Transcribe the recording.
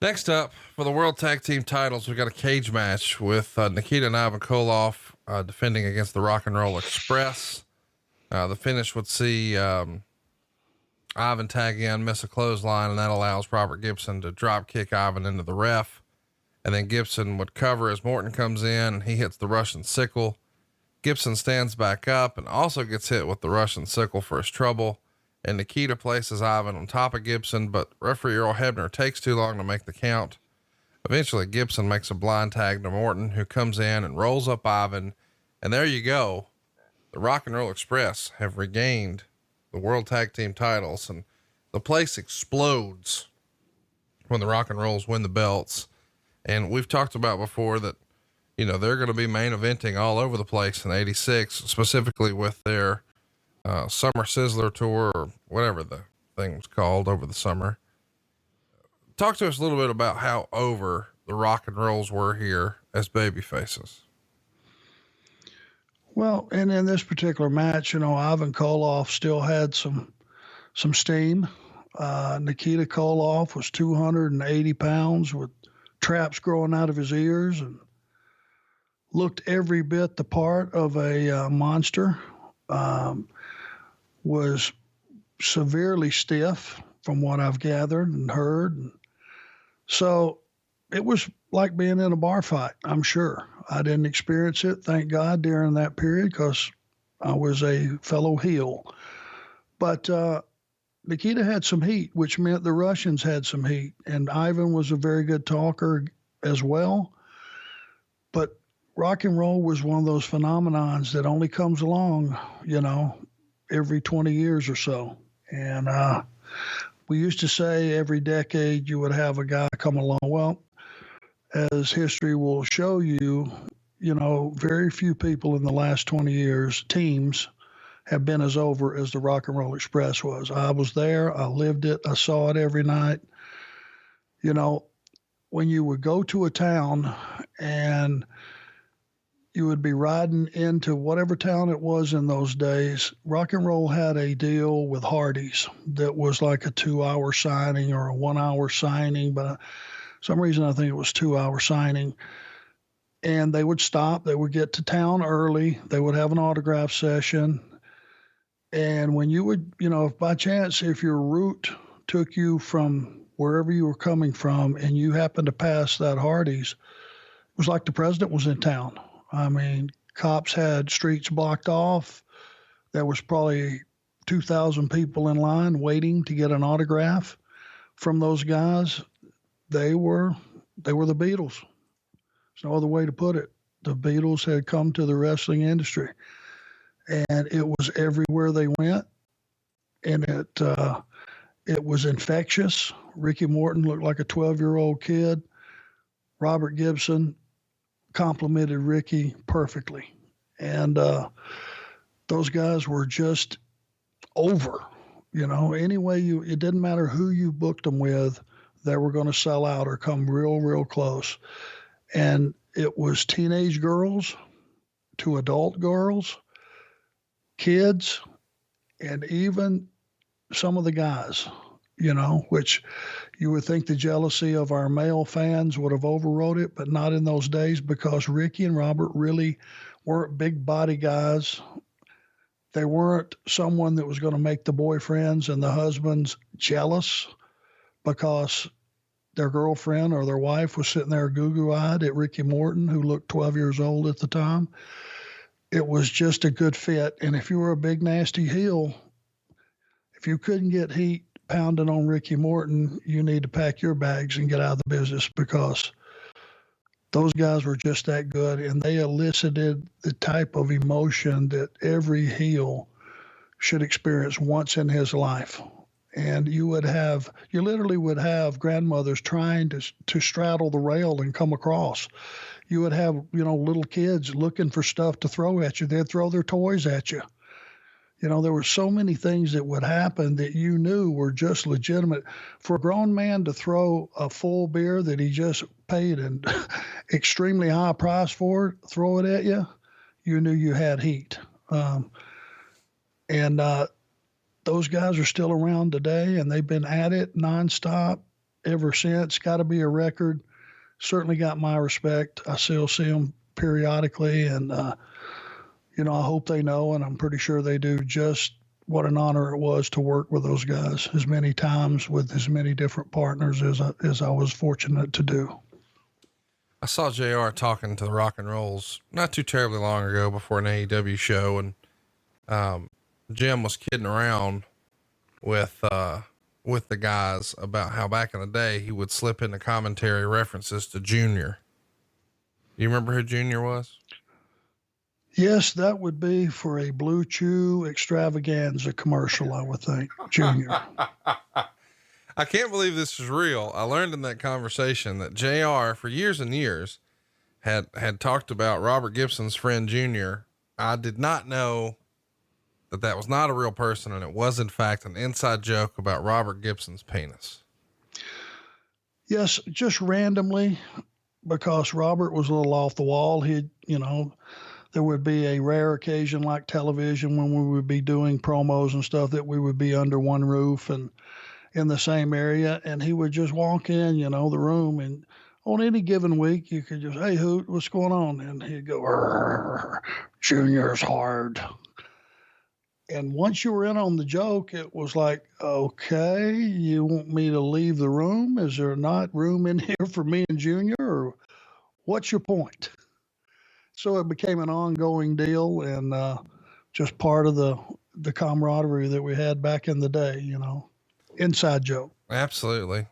Next up for the World Tag Team titles, we got a cage match with Nikita and Ivan Koloff defending against the Rock and Roll Express. The finish would see Ivan tag in, miss a clothesline, and that allows Robert Gibson to drop kick Ivan into the ref. And then Gibson would cover as Morton comes in and he hits the Russian sickle. Gibson stands back up and also gets hit with the Russian sickle for his trouble. And Nikita places Ivan on top of Gibson, but referee Earl Hebner takes too long to make the count. Eventually Gibson makes a blind tag to Morton, who comes in and rolls up Ivan. And there you go. The Rock and Roll Express have regained the World Tag Team titles, and the place explodes when the Rock and Rolls win the belts. And we've talked about before that, you know, they're going to be main eventing all over the place in 86, specifically with their Summer Sizzler tour or whatever the thing was called over the summer. Talk to us a little bit about how over the Rock and Rolls were here as baby faces. Well, and in this particular match, you know, Ivan Koloff still had some steam. Nikita Koloff was 280 pounds with traps growing out of his ears and looked every bit the part of a monster. Was severely stiff from what I've gathered and heard. And so it was like being in a bar fight, I'm sure. I didn't experience it, thank God, during that period because I was a fellow heel. But Nikita had some heat, which meant the Russians had some heat. And Ivan was a very good talker as well. But rock and roll was one of those phenomenons that only comes along, you know, every 20 years or so. And we used to say every decade you would have a guy come along. Well, as history will show you, you know, very few people in the last 20 years, teams, have been as over as the Rock and Roll Express was. I was there. I lived it. I saw it every night. You know, when you would go to a town and you would be riding into whatever town it was in those days, Rock and Roll had a deal with Hardee's that was like a 2-hour signing or a 1-hour signing, but some reason I think it was 2-hour signing. And they would stop. They would get to town early. They would have an autograph session. And when you would, you know, if by chance, if your route took you from wherever you were coming from and you happened to pass that Hardee's, it was like the president was in town. I mean, cops had streets blocked off. There was probably 2,000 people in line waiting to get an autograph from those guys. They were the Beatles. There's no other way to put it. The Beatles had come to the wrestling industry, and it was everywhere they went, and it was infectious. Ricky Morton looked like a 12-year-old kid. Robert Gibson complimented Ricky perfectly, and those guys were just over. You know, anyway, it didn't matter who you booked them with, they were going to sell out or come real close. And it was teenage girls to adult girls, kids, and even some of the guys, you know, which you would think the jealousy of our male fans would have overrode it, but not in those days, because Ricky and Robert really weren't big body guys. They weren't someone that was going to make the boyfriends and the husbands jealous because their girlfriend or their wife was sitting there goo-goo-eyed at Ricky Morton, who looked 12 years old at the time. It was just a good fit. And if you were a big, nasty heel, if you couldn't get heat pounding on Ricky Morton, you need to pack your bags and get out of the business, because those guys were just that good, and they elicited the type of emotion that every heel should experience once in his life. And you literally would have grandmothers trying to straddle the rail and come across. You would have, you know, little kids looking for stuff to throw at you. They'd throw their toys at you. You know, there were so many things that would happen that you knew were just legitimate. For a grown man to throw a full beer that he just paid an extremely high price for, throw it at you, you knew you had heat. Those guys are still around today, and they've been at it nonstop. ever since. Got to be a record. Certainly got my respect. I still see them periodically, and you know, I hope they know, and I'm pretty sure they do, just what an honor it was to work with those guys as many times with as many different partners as I was fortunate to do. I saw JR talking to the Rock and Rolls not too terribly long ago before an AEW show, and Jim was kidding around with the guys about how back in the day he would slip into commentary references to Junior. You remember who Junior was? Yes, that would be for a Blue Chew extravaganza commercial, I would think. Junior. I can't believe this is real. I learned in that conversation that JR for years and years had talked about Robert Gibson's friend Junior. I did not know that was not a real person, and it was in fact an inside joke about Robert Gibson's penis. Yes, just randomly, because Robert was a little off the wall. There would be a rare occasion like television when we would be doing promos and stuff that we would be under one roof and in the same area, and he would just walk in, the room, and on any given week you could just, "Hey, Hoot, what's going on?" And he'd go, "Junior's hard." And once you were in on the joke, it was like, okay, you want me to leave the room? Is there not room in here for me and Junior, or what's your point? So it became an ongoing deal, and just part of the camaraderie that we had back in the day, inside joke. Absolutely.